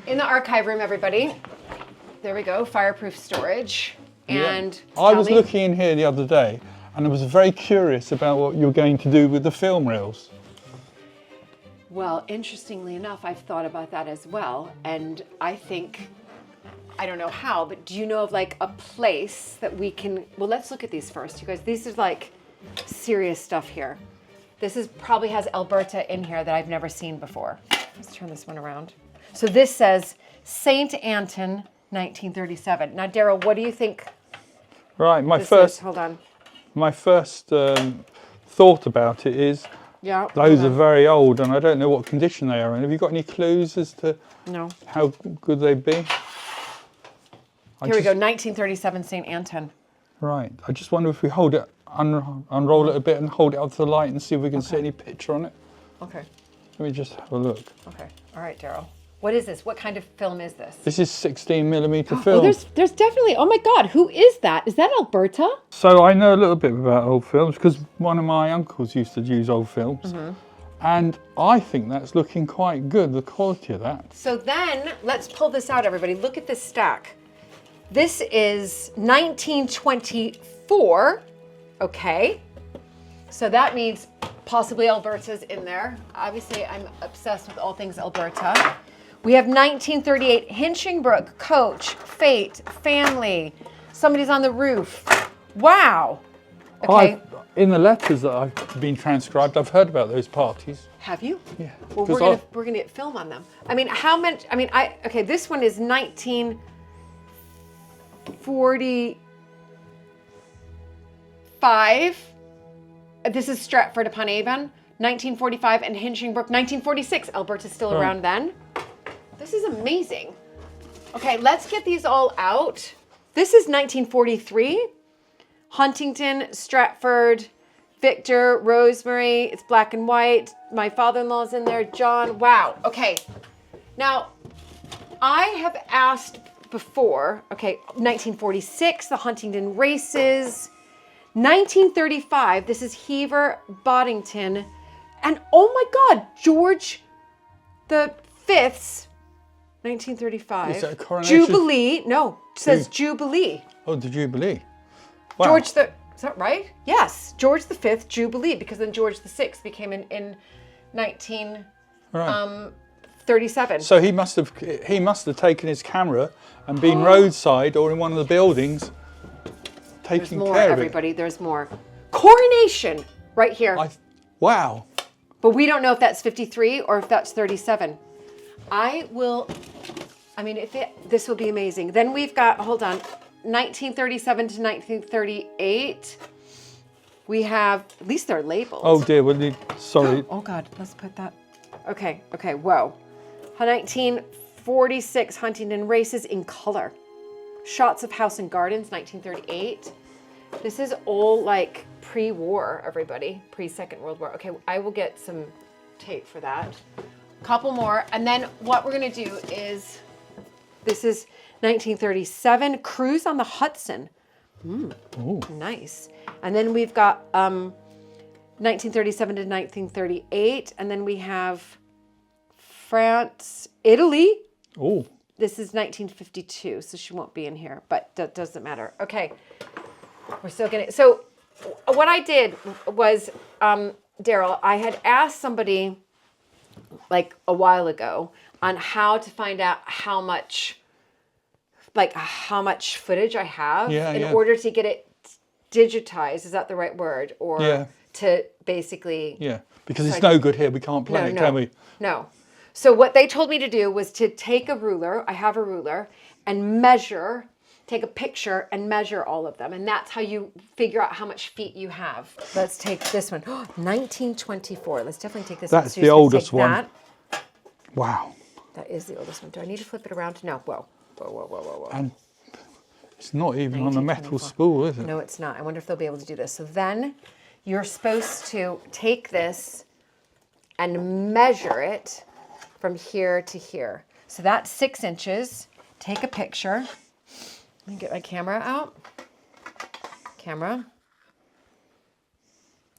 in the archive room, everybody. There we go, fireproof storage. And I was looking in here the other day and I was very curious about what you're going to do with the film reels. Well, interestingly enough, I've thought about that as well. And I think, I don't know how, but do you know of like a place that we can, well, let's look at these first, you guys. These are like serious stuff here. This is probably has Alberta in here that I've never seen before. Let's turn this one around. So this says St. Anton, 1937. Now, Daryl, what do you think? Right, my first thought about it is those are very old and I don't know what condition they are in. Have you got any clues as to how good they'd be? Here we go, 1937 St. Anton. Right, I just wonder if we hold it, unroll it a bit and hold it up to the light and see if we can see any picture on it. Okay. Let me just have a look. Okay, all right, Daryl. What is this? What kind of film is this? This is 16mm film. Oh, there's definitely, oh my God, who is that? Is that Alberta? So I know a little bit about old films because one of my uncles used to use old films. And I think that's looking quite good, the quality of that. So then, let's pull this out, everybody. Look at this stack. This is 1924, okay? So that means possibly Alberta's in there. Obviously, I'm obsessed with all things Alberta. We have 1938, Hinchingbrook, Coach, Fate, Family, Somebody's on the Roof. Wow. Okay. In the letters that I've been transcribed, I've heard about those parties. Have you? Yeah. Well, we're gonna get film on them. I mean, how much? I mean, okay. This one is 1945. This is Stratford upon Avon, 1945, and Hinchingbrook, 1946. Alberta's still around then. This is amazing. Okay, let's get these all out. This is 1943. Huntington, Stratford, Victor, Rosemary. It's black and white. My father-in-law's in there. John. Wow. Okay. Now, I have asked before. Okay, 1946, the Huntington races. 1935, this is Hever, Boddington, and oh my God, George the Fifth's 1935. Is that a coronation? Jubilee. No, it says Jubilee. Oh, the Jubilee. Wow. Is that right? Yes, George the Fifth Jubilee, because then George the Sixth became in 1937. So he must have taken his camera and been roadside or in one of the buildings. There's more, everybody. There's more. Coronation, right here. Wow. But we don't know if that's 53 or if that's 37. This will be amazing. Then we've got, hold on, 1937 to 1938. We have, at least they're labeled. Oh dear, sorry. Oh God, let's put that. Okay, whoa. 1946 Huntington races in color. Shots of House and Gardens, 1938. This is all like pre-war, everybody, pre-Second World War. Okay, I will get some tape for that. Couple more, and then what we're gonna do is, this is 1937, Cruise on the Hudson. Nice. And then we've got 1937 to 1938, and then we have France, Italy. Oh. This is 1952, so she won't be in here, but that doesn't matter. Okay, we're still getting, so what I did was, Daryl, I had asked somebody like a while ago on how to find out how much footage I have in order to get it digitized. Is that the right word? Or to basically... Yeah, because it's no good here. We can't play it, can we? No. So what they told me to do was to take a ruler, I have a ruler, and take a picture and measure all of them. And that's how you figure out how much feet you have. Let's take this one. 1924. Let's definitely take this one. That's the oldest one. Wow. That is the oldest one. Do I need to flip it around? No. Whoa. And it's not even on a metal spool, is it? No, it's not. I wonder if they'll be able to do this. So then you're supposed to take this and measure it from here to here. So that's 6 inches. Take a picture. Let me get my camera out. Camera.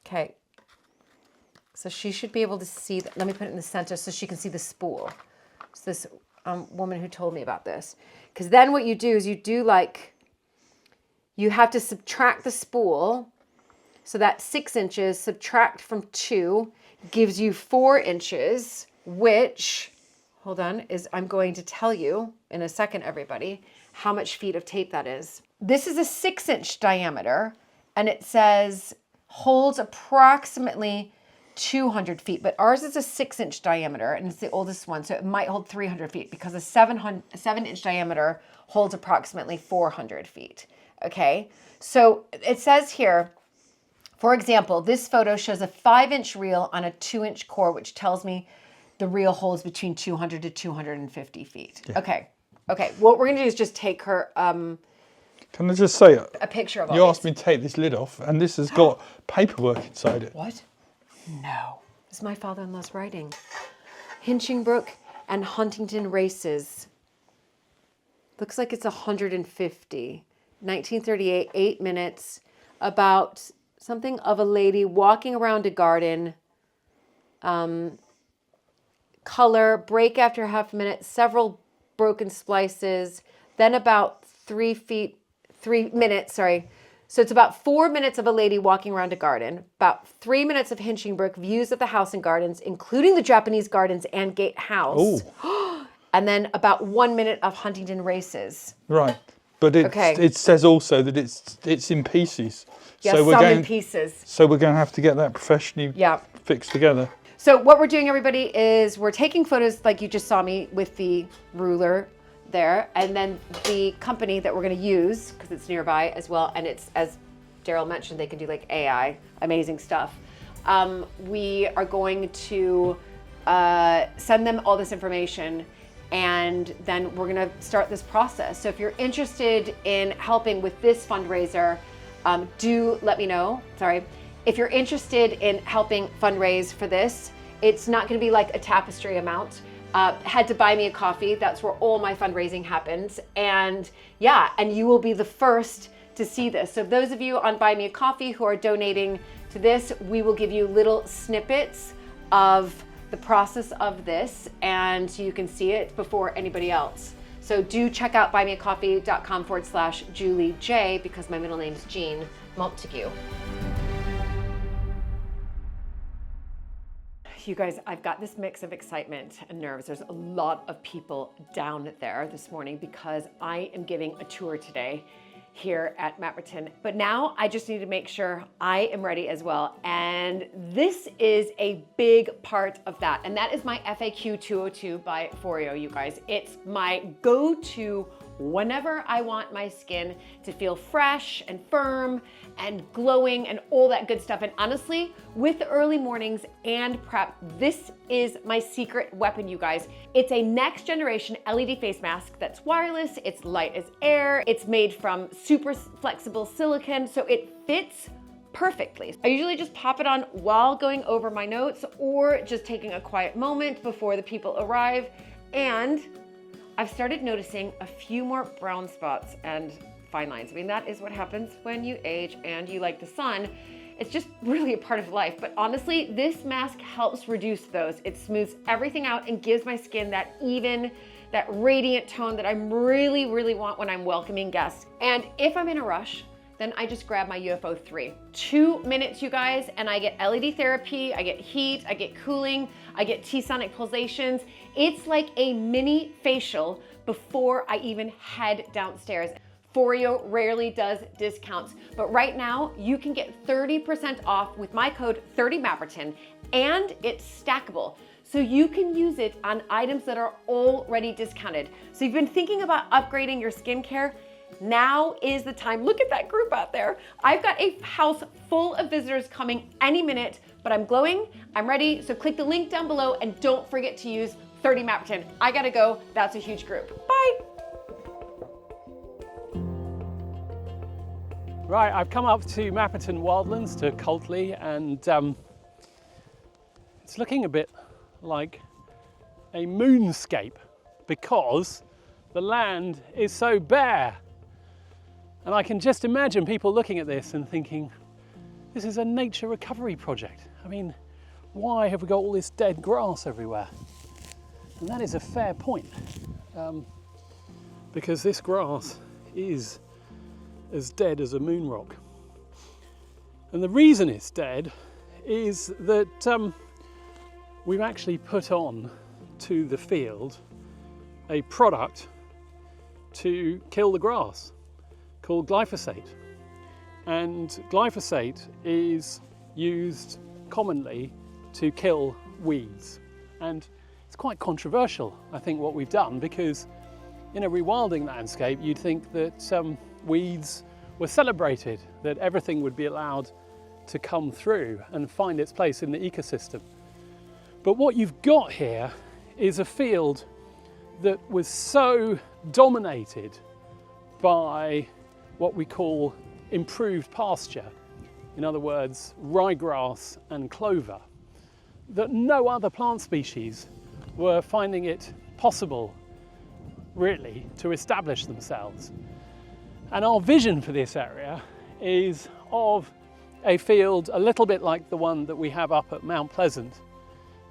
Okay. So she should be able to see, let me put it in the center so she can see the spool. So this, woman who told me about this. Because then what you do is you have to subtract the spool. So that 6 inches, subtract from 2, gives you 4 inches, which, hold on, I'm going to tell you in a second, everybody, how much feet of tape that is. This is a 6-inch diameter, and it says holds approximately 200 feet, but ours is a 6-inch diameter, and it's the oldest one, so it might hold 300 feet because a 7-inch diameter holds approximately 400 feet. Okay, so it says here, for example, this photo shows a 5-inch reel on a 2-inch core, which tells me the reel holds between 200 to 250 feet. Yeah. Okay. What we're gonna do is just take her. Can I just say a picture of all you asked me to take this lid off, and this has got paperwork inside it. What? No. This is my father-in-law's writing. Hinchingbrooke and Huntington races. Looks like it's 150. 1938, 8 minutes. About something of a lady walking around a garden. Color, break after half a minute, several broken splices. Then about 3 minutes, sorry. So it's about 4 minutes of a lady walking around a garden, about 3 minutes of Hinchingbrooke, views of the house and gardens, including the Japanese gardens and gatehouse. Oh. And then about 1 minute of Huntington races. Right. But it says also that it's in pieces. Yes, so some in pieces. So we're going to have to get that professionally fixed together. So what we're doing, everybody, is we're taking photos like you just saw me with the ruler there, and then the company that we're going to use, because it's nearby as well, and it's, as Daryl mentioned, they can do like AI, amazing stuff. We are going to send them all this information, and then we're going to start this process. So if you're interested in helping with this fundraiser, do let me know. Sorry. If you're interested in helping fundraise for this, it's not going to be like a tapestry amount. Head to Buy Me a Coffee. That's where all my fundraising happens. And you will be the first to see this. So those of you on Buy Me a Coffee who are donating to this, we will give you little snippets of the process of this, and you can see it before anybody else. So do check out buymeacoffee.com/Julie J, because my middle name is Jean Montague. You guys, I've got this mix of excitement and nerves. There's a lot of people down there this morning because I am giving a tour today here at Mapperton. But now I just need to make sure I am ready as well. And this is a big part of that. And that is my FAQ 202 by Foreo, you guys. It's my go-to whenever I want my skin to feel fresh and firm and glowing and all that good stuff. And honestly, with the early mornings and prep, this is my secret weapon, you guys. It's a next generation LED face mask that's wireless, it's light as air, it's made from super flexible silicone, so it fits perfectly. I usually just pop it on while going over my notes or just taking a quiet moment before the people arrive. And I've started noticing a few more brown spots and fine lines. I mean, that is what happens when you age and you like the sun. It's just really a part of life. But honestly, this mask helps reduce those. It smooths everything out and gives my skin that even, that radiant tone that I really, really want when I'm welcoming guests. And if I'm in a rush, then I just grab my UFO 3. 2 minutes, you guys, and I get LED therapy, I get heat, I get cooling, I get T-sonic pulsations. It's like a mini facial before I even head downstairs. Foreo rarely does discounts, but right now you can get 30% off with my code 30Mapperton, and it's stackable. So you can use it on items that are already discounted. So you've been thinking about upgrading your skincare? Now is the time. Look at that group out there. I've got a house full of visitors coming any minute, but I'm glowing, I'm ready. So click the link down below and don't forget to use 30Mapperton. I gotta go, that's a huge group. Bye. Right, I've come up to Mapperton Wildlands, to Coltley, and it's looking a bit like a moonscape because the land is so bare. And I can just imagine people looking at this and thinking, this is a nature recovery project. I mean, why have we got all this dead grass everywhere? And that is a fair point, because this grass is as dead as a moon rock. And the reason it's dead is that we've actually put on to the field a product to kill the grass called glyphosate. And glyphosate is used commonly to kill weeds. And it's quite controversial, I think, what we've done, because in a rewilding landscape, you'd think that weeds were celebrated, that everything would be allowed to come through and find its place in the ecosystem. But what you've got here is a field that was so dominated by what we call improved pasture, in other words, ryegrass and clover, that no other plant species were finding it possible, really, to establish themselves. And our vision for this area is of a field a little bit like the one that we have up at Mount Pleasant,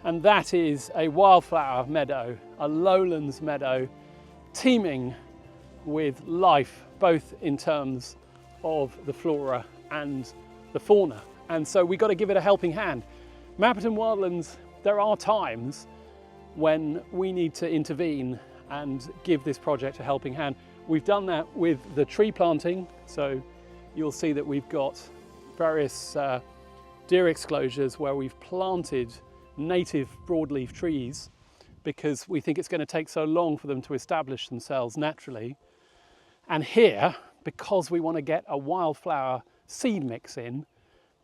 and that is a wildflower meadow, a lowlands meadow, teeming with life, both in terms of the flora and the fauna. And so we've got to give it a helping hand. Mapperton Wildlands, there are times when we need to intervene and give this project a helping hand. We've done that with the tree planting, so you'll see that we've got various deer exclosures where we've planted native broadleaf trees because we think it's going to take so long for them to establish themselves naturally. And here, because we want to get a wildflower seed mix in,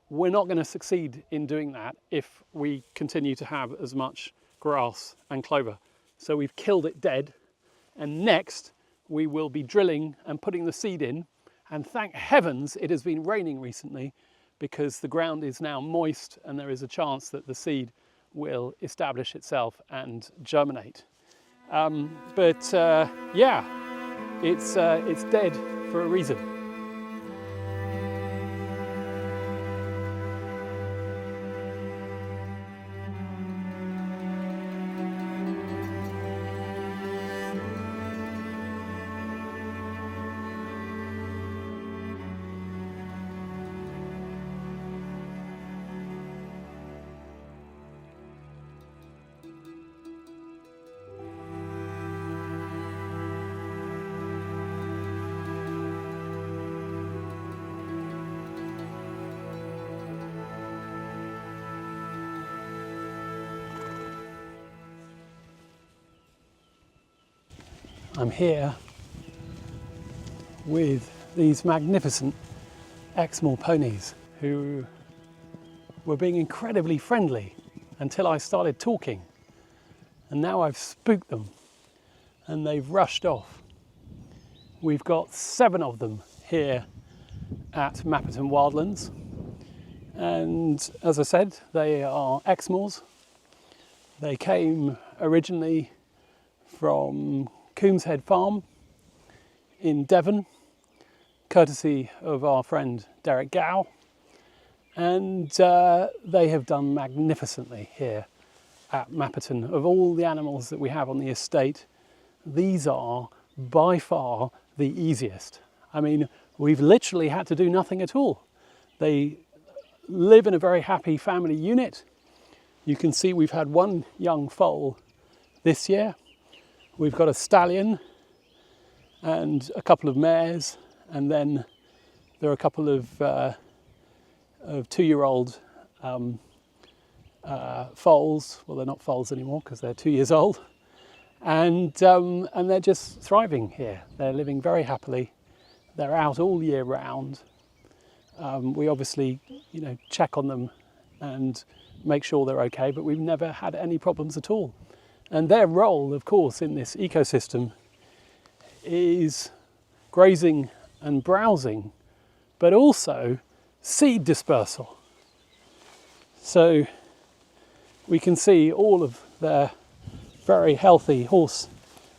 we're not going to succeed in doing that if we continue to have as much grass and clover. So we've killed it dead, and next we will be drilling and putting the seed in, and thank heavens it has been raining recently, because the ground is now moist and there is a chance that the seed will establish itself and germinate. Yeah, it's dead for a reason. I'm here with these magnificent Exmoor ponies who were being incredibly friendly until I started talking, and now I've spooked them and they've rushed off. We've got 7 of them here at Mapperton Wildlands, and as I said, they are Exmoors. They came originally from Coomshead Farm in Devon, courtesy of our friend Derek Gow, and they have done magnificently here at Mapperton. Of all the animals that we have on the estate, these are by far the easiest. I mean, we've literally had to do nothing at all. They live in a very happy family unit. You can see we've had 1 young foal this year. We've got a stallion and a couple of mares, and then there are a couple of 2-year-old foals. Well, they're not foals anymore because they're 2 years old, and they're just thriving here. They're living very happily. They're out all year round. We obviously, check on them and make sure they're okay, but we've never had any problems at all. And their role, of course, in this ecosystem is grazing and browsing, but also seed dispersal. So we can see all of their very healthy horse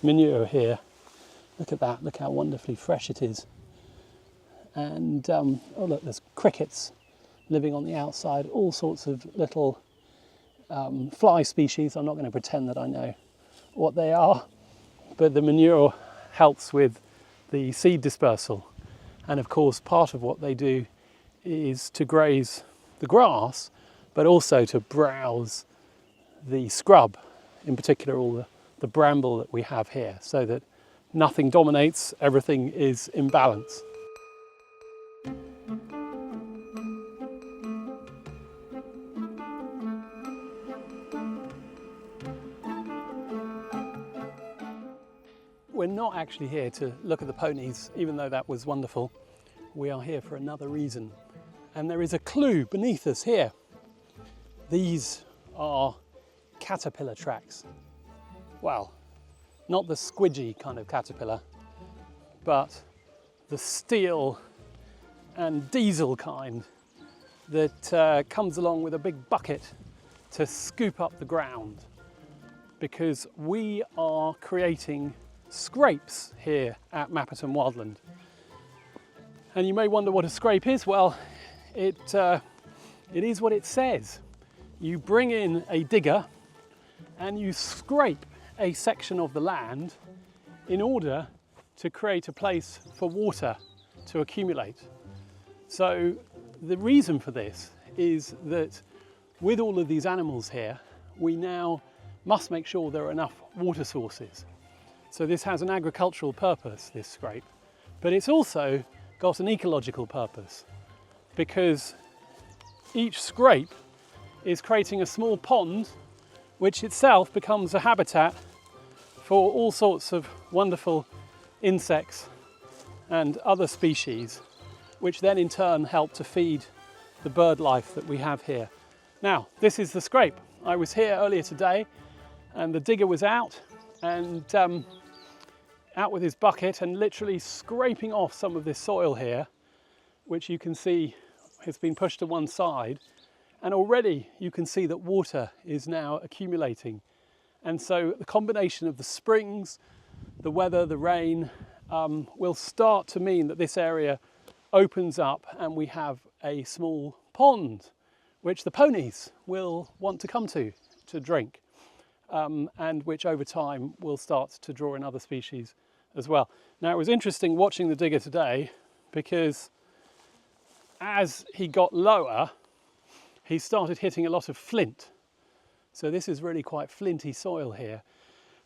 manure here. Look at that, look how wonderfully fresh it is. And oh look, there's crickets living on the outside, all sorts of little fly species. I'm not going to pretend that I know what they are, but the manure helps with the seed dispersal. And of course, part of what they do is to graze the grass, but also to browse the scrub, in particular all the bramble that we have here, so that nothing dominates, everything is in balance. We're not actually here to look at the ponies, even though that was wonderful. We are here for another reason. And there is a clue beneath us here. These are caterpillar tracks. Well, not the squidgy kind of caterpillar, but the steel and diesel kind that comes along with a big bucket to scoop up the ground, because we are creating scrapes here at Mapperton Wildland. And you may wonder what a scrape is. Well, it is what it says. You bring in a digger and you scrape a section of the land in order to create a place for water to accumulate. So the reason for this is that with all of these animals here, we now must make sure there are enough water sources. So this has an agricultural purpose, this scrape, but it's also got an ecological purpose, because each scrape is creating a small pond which itself becomes a habitat for all sorts of wonderful insects and other species, which then in turn help to feed the bird life that we have here. Now, this is the scrape. I was here earlier today and the digger was out and out with his bucket and literally scraping off some of this soil here, which you can see has been pushed to one side, and already you can see that water is now accumulating. And so the combination of the springs, the weather, the rain will start to mean that this area opens up and we have a small pond which the ponies will want to come to drink, and which over time will start to draw in other species as well. Now, it was interesting watching the digger today, because as he got lower, he started hitting a lot of flint. So this is really quite flinty soil here.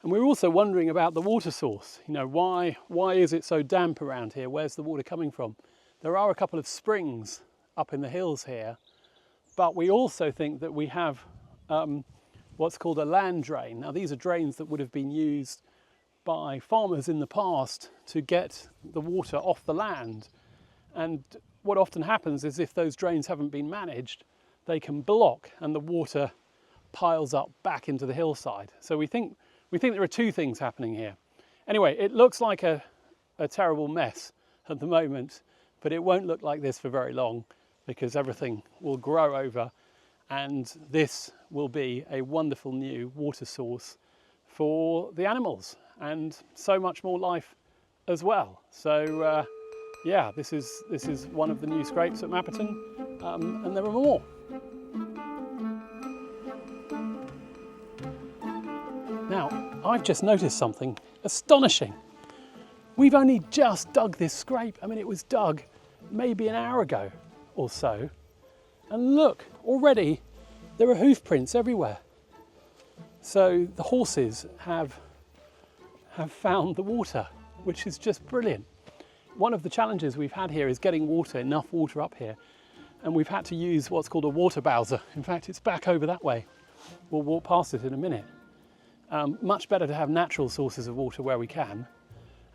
And we're also wondering about the water source. You know, why is it so damp around here? Where's the water coming from? There are a couple of springs up in the hills here, but we also think that we have what's called a land drain. Now, these are drains that would have been used by farmers in the past to get the water off the land. And what often happens is, if those drains haven't been managed, they can block and the water piles up back into the hillside. So we think there are two things happening here. Anyway, it looks like a terrible mess at the moment, but it won't look like this for very long, because everything will grow over and this will be a wonderful new water source for the animals and so much more life as well. So yeah, this is one of the new scrapes at Mapperton, and there are more. Now, I've just noticed something astonishing. We've only just dug this scrape. I mean, it was dug maybe an hour ago or so. And look, already there are hoof prints everywhere. So the horses have found the water, which is just brilliant. One of the challenges we've had here is getting water, enough water up here. And we've had to use what's called a water bowser. In fact, it's back over that way. We'll walk past it in a minute. Much better to have natural sources of water where we can.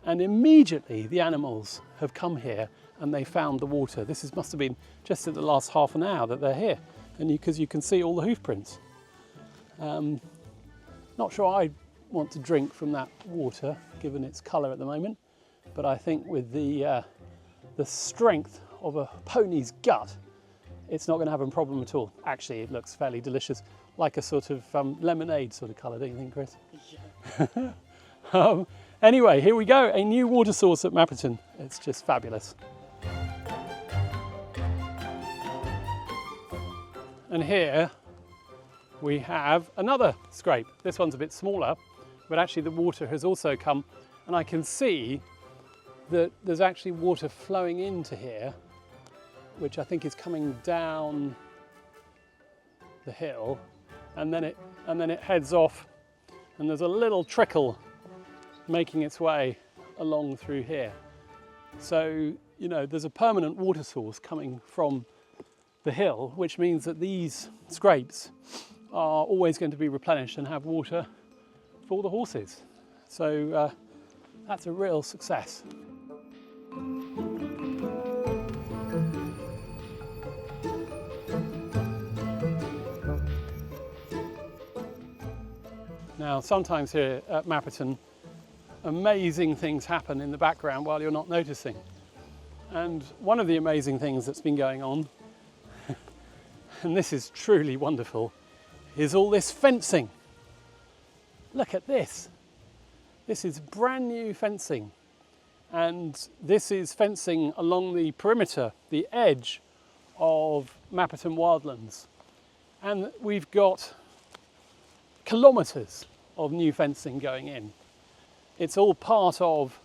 And immediately the animals have come here and they found the water. This must have been just in the last half an hour that they're here, and because you can see all the hoof prints. Not sure I want to drink from that water, given its colour at the moment, but I think with the strength of a pony's gut, it's not going to have a problem at all. Actually, it looks fairly delicious, like a sort of lemonade sort of colour, don't you think, Chris? Yeah. Anyway, here we go, a new water source at Mapperton. It's just fabulous. And here we have another scrape. This one's a bit smaller, but actually the water has also come, and I can see that there's actually water flowing into here, which I think is coming down the hill, and then it heads off, and there's a little trickle making its way along through here. So, you know, there's a permanent water source coming from the hill, which means that these scrapes are always going to be replenished and have water for the horses. So that's a real success. Now, sometimes here at Mapperton, amazing things happen in the background while you're not noticing. And one of the amazing things that's been going on, and this is truly wonderful, is all this fencing. Look at this. This is brand new fencing. And this is fencing along the perimeter, the edge of Mapperton wildlands. And we've got kilometres of new fencing going in. It's all part of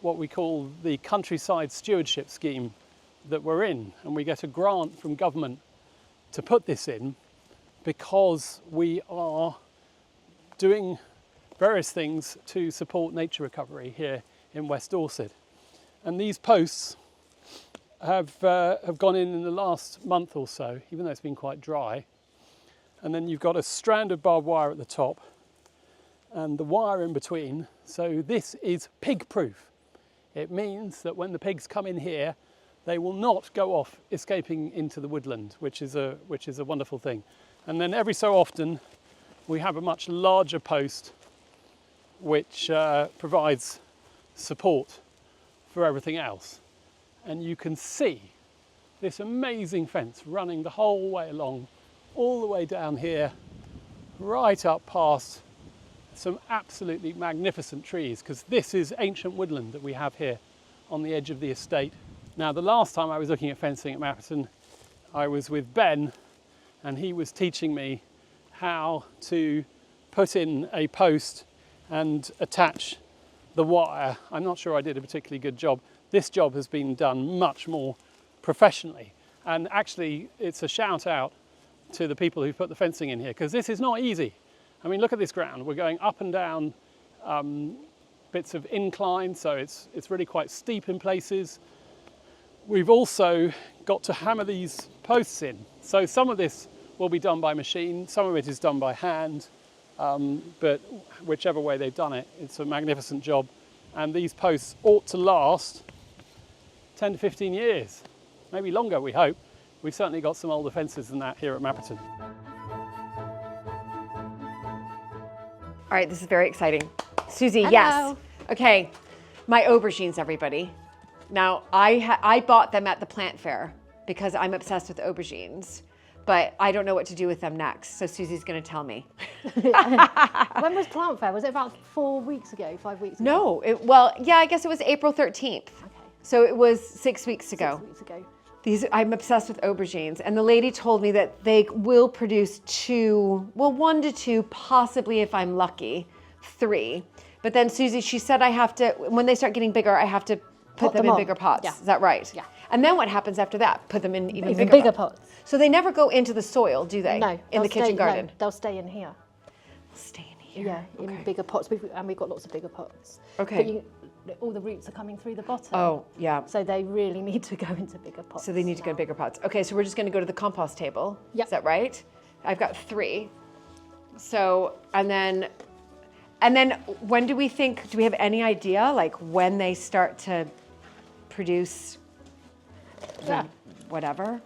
what we call the countryside stewardship scheme that we're in, and we get a grant from government to put this in because we are doing various things to support nature recovery here in West Dorset. And these posts have gone in the last month or so, even though it's been quite dry. And then you've got a strand of barbed wire at the top and the wire in between. So this is pig proof. It means that when the pigs come in here, they will not go off escaping into the woodland, which is a wonderful thing. And then every so often we have a much larger post which provides support for everything else. And you can see this amazing fence running the whole way along, all the way down here, right up past some absolutely magnificent trees, because this is ancient woodland that we have here on the edge of the estate. Now, the last time I was looking at fencing at Mapperton, I was with Ben, and he was teaching me how to put in a post and attach the wire. I'm not sure I did a particularly good job. This job has been done much more professionally, and actually it's a shout out to the people who put the fencing in here, because this is not easy. I mean, look at this ground. We're going up and down bits of incline, so it's really quite steep in places. We've also got to hammer these posts in. So some of this will be done by machine, some of it is done by hand, but whichever way they've done it, it's a magnificent job. And these posts ought to last 10 to 15 years, maybe longer, we hope. We've certainly got some older fences than that here at Mapperton. All right, this is very exciting. Susie, Hello. yes. Okay, my aubergines, everybody. Now, I bought them at the plant fair because I'm obsessed with aubergines, but I don't know what to do with them next, so Susie's gonna tell me. When was plant fair? Was it about 4 weeks ago, 5 weeks ago? No, well, yeah, I guess it was April 13th. Okay. So it was 6 weeks ago. 6 weeks ago. I'm obsessed with aubergines, and the lady told me that they will produce 1 to 2, possibly if I'm lucky, 3. But then Susie, she said I have to, when they start getting bigger, I have to put them in on. bigger pots. Yeah. Is that right? Yeah. And then what happens after that? Put them in even Even bigger bigger pots. pots. So they never go into the soil, do they? No. In they'll the kitchen stay- garden. No, they'll stay in here. Stay in here. Yeah, in Okay. bigger pots. And we've got lots of bigger pots. Okay. But all the roots are coming through the bottom. Oh, yeah. So they really need to go into bigger pots. So they need to go in now. bigger pots. Okay, so we're just going to go to the compost table. Yep. Is that right? I've got 3. So, and then when do we have any idea, like when they start to produce Yeah. whatever?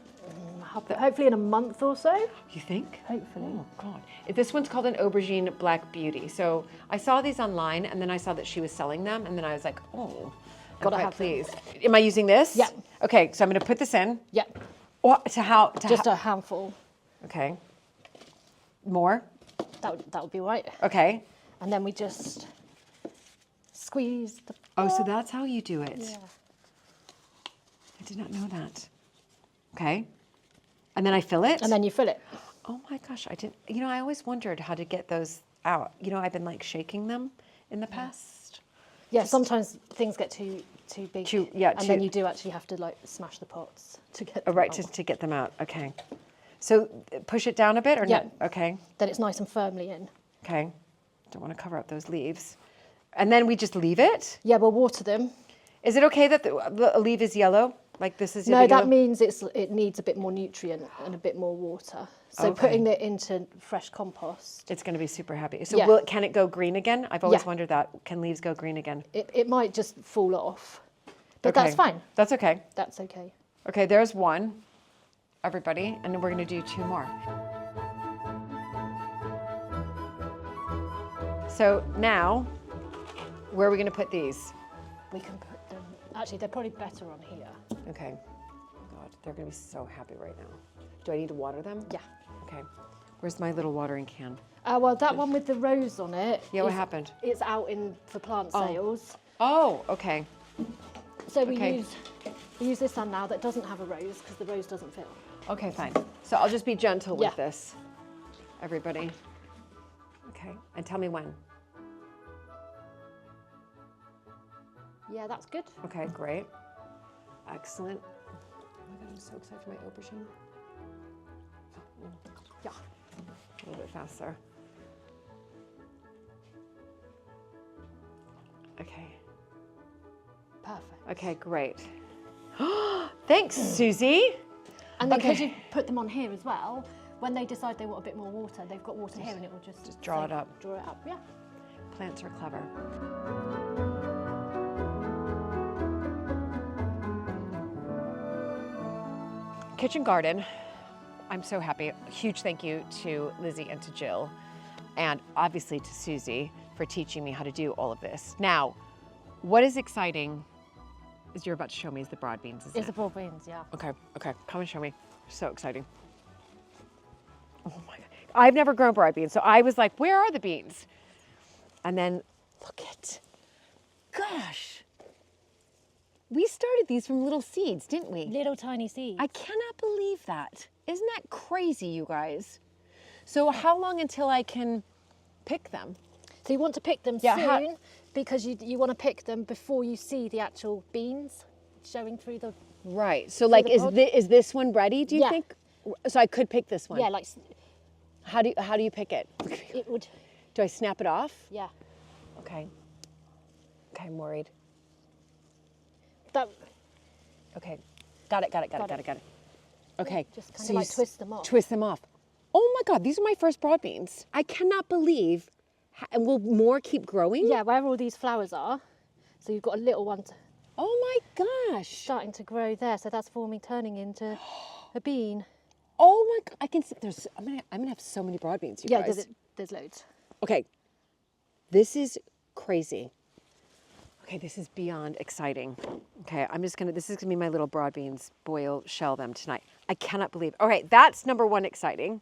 Hopefully in a month or so. You think? Hopefully. Oh, God. This one's called an aubergine black beauty. So I saw these online, and then I saw that she was selling them, and then I was like, oh, Gotta I'm quite have them. pleased. Am I using this? Yeah. Okay, so I'm going to put this in. Yeah. Just a handful. Okay. More? That would be right. Okay. And then we just squeeze the Oh, so that's how you do it. Yeah. I did not know that. Okay. And then I fill it? And then you fill it. Oh my gosh, I didn't, I always wondered how to get those out. You know, I've been like shaking them in the past. Yeah, sometimes things get too big. And then you do actually have to like smash the pots to get them Right, out. to get them out. Okay. So push it down a bit or Yeah. not? Okay. Then it's nice and firmly in. Okay. Don't want to cover up those leaves. And then we just leave it? Yeah, we'll water them. Is it okay that the leaf is yellow? Like this is No, yellow? that means it needs a bit more nutrient and a bit more water. So Okay. putting it into fresh compost, It's going to be super happy. So Yeah. can it go green again? I've always Yeah. wondered that. Can leaves go green again? it might just fall off. But Okay. that's fine. That's okay. That's okay. Okay, there's one, everybody, and then we're going to do 2 more. So now, where are we going to put these? We can put them. Actually, they're probably better on here. Okay. Oh God, they're going to be so happy right now. Do I need to water them? Yeah. Okay. Where's my little watering can? Well, that one with the rose on it. Yeah, what happened? It's out for plant sales. Oh, okay. So we Okay. use this one now that doesn't have a rose because the rose doesn't fill. Okay, fine. So I'll just be gentle with Yeah. this, everybody. Okay, and tell me when. Yeah, that's good. Okay, great. Excellent. Oh my God, I'm so excited for my aubergine. Yeah. A little bit faster. Okay. Perfect. Okay, great. Thanks, Susie. And then Okay. because you put them on here as well, when they decide they want a bit more water, they've got water here and it will just draw it up. Draw it up, yeah. Plants are clever. Kitchen garden. I'm so happy. Huge thank you to Lizzie and to Jill, and obviously to Susie for teaching me how to do all of this. Now, what is exciting is you're about to show me is the broad beans, isn't It's the it? broad beans, yeah. Okay, come and show me. So exciting. Oh my God. I've never grown broad beans, so I was like, where are the beans? And then look at, gosh. We started these from little seeds, didn't we? Little tiny seeds. I cannot believe that. Isn't that crazy, you guys? So how long until I can pick them? So you want to pick them soon because you want to pick them before you see the actual beans showing through the... Right, so like the is this one ready, do you Yeah. think? So I could pick this one? Yeah, like How do you pick it? it would... Do I snap it off? Yeah. Okay. Okay, I'm worried. That, Okay, got it. Okay. Just kind so of like you twist them off. Twist them off. Oh my God, these are my first broad beans. I cannot believe, and will more keep growing? Yeah, where all these flowers are. So you've got a little one Oh my gosh. starting to grow there. So that's turning into a bean. Oh my God, I can see, I'm gonna have so many broad beans, you Yeah, guys. there's loads. Okay, this is crazy. Okay, this is beyond exciting. Okay, this is gonna be my little broad beans, boil, shell them tonight. I cannot believe. All right, that's number 1 exciting.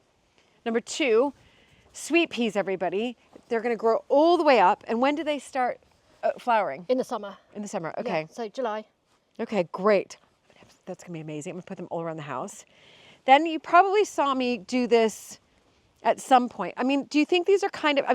Number 2, sweet peas, everybody. They're gonna grow all the way up. And when do they start flowering? In the summer. In the summer, okay. Yeah, so July. Okay, great. That's gonna be amazing. I'm gonna put them all around the house. Then you probably saw me do this at some point. I mean, do you think these are kind of,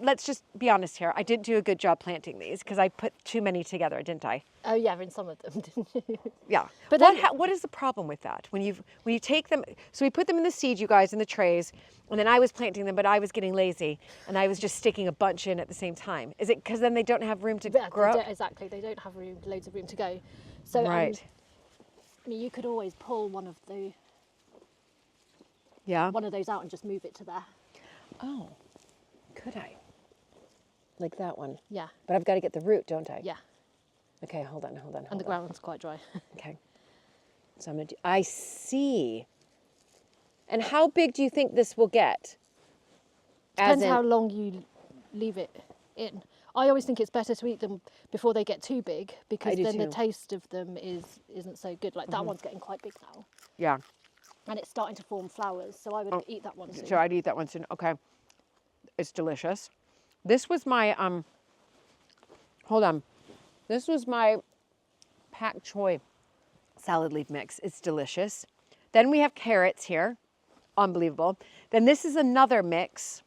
let's just be honest here. I didn't do a good job planting these because I put too many together, didn't I? Oh yeah, in some of them, didn't you? Yeah. But What is the problem with that? When you take them, so we put them in the seed, you guys, in the trays, and then I was planting them, but I was getting lazy and I was just sticking a bunch in at the same time. Is it because then they don't have room to Yeah, grow? exactly. They don't have loads of room to go. So Right. I mean, you could always pull one of Yeah. those out and just move it to there. Oh, could I? Like that one. Yeah. But I've got to get the root, don't I? Yeah. Okay, hold on. And the ground's quite dry. Okay. So I'm gonna do, I see. And how big do you think this will get? Depends how long you leave it in. I always think it's better to eat them before they get too big because do then the too. taste of them isn't so good. Like that one's getting quite big now. Yeah. And it's starting to form flowers, so I would eat that one soon. So I'd eat that one soon. Okay. It's delicious. This was my hold on. This was my pak choi salad leaf mix. It's delicious. Then we have carrots here. Unbelievable. Then this is another mix.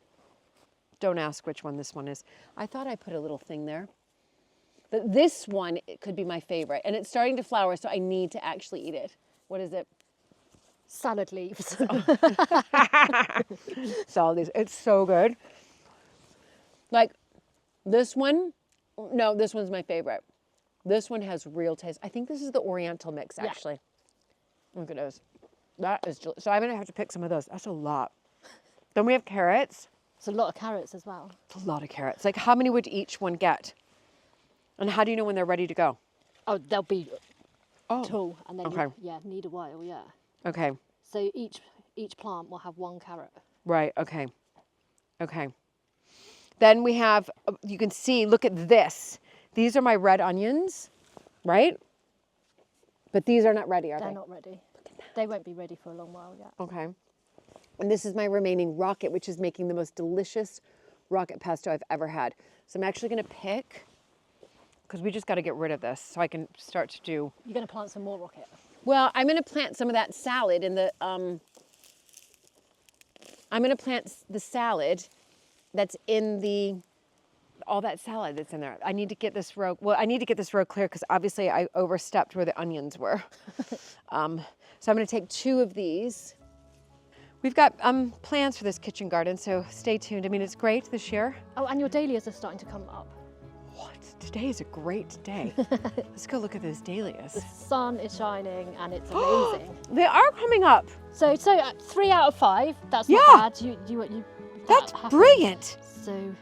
Don't ask which one this one is. I thought I put a little thing there. But this one it could be my favorite. And it's starting to flower, so I need to actually eat it. What is it? Salad leaves. Salad leaves. It's so good. Like this one, no, this one's my favorite. This one has real taste. I think this is the Oriental mix, actually. Look at those. That is, so I'm gonna have to pick some of those. That's a lot. Then we have carrots. It's a lot of carrots as well. It's a lot of carrots. Like how many would each one get? And how do you know when they're ready to go? Oh, they'll be tall, and then okay. need a while, yeah. Okay. So each plant will have 1 carrot. Right, okay. Okay. Then we have, you can see, look at this. These are my red onions, right? But these are not ready, are they? They're not ready. They won't be ready for a long while yet. Okay. And this is my remaining rocket, which is making the most delicious rocket pesto I've ever had. So I'm actually gonna pick, because we just gotta get rid of this so I can start to do. You're gonna plant some more rocket? Well, I'm gonna plant some of that salad in the, I'm gonna plant the salad that's in the, all that salad that's in there. I need to get this row, well, I need to get this row clear because obviously I overstepped where the onions were. So I'm gonna take 2 of these. We've got plans for this kitchen garden, so stay tuned. I mean, it's great this year. Oh, and your dahlias are starting to come up. What? Today is a great day. Let's go look at those dahlias. The sun is shining and it's amazing. They are coming up. So 3 out of 5. That's not bad. You That's happens. brilliant.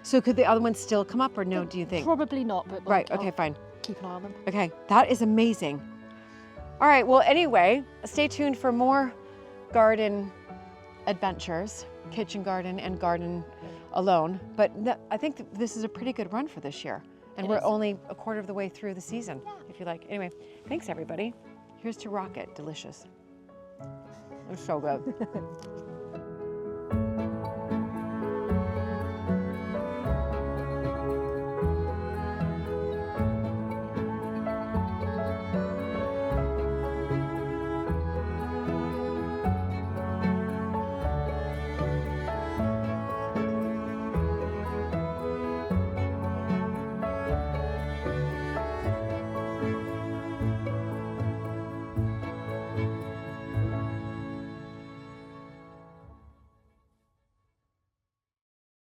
So could the other ones still come up or no, do you think? Probably not, but Right, okay, fine. Keep an eye on them. Okay, that is amazing. All right, well, anyway, stay tuned for more garden adventures, kitchen garden and garden alone. But I think this is a pretty good run for this year. And we're only a quarter of the way through the season, if you like. Anyway, thanks everybody. Here's to rocket, delicious. It's so good.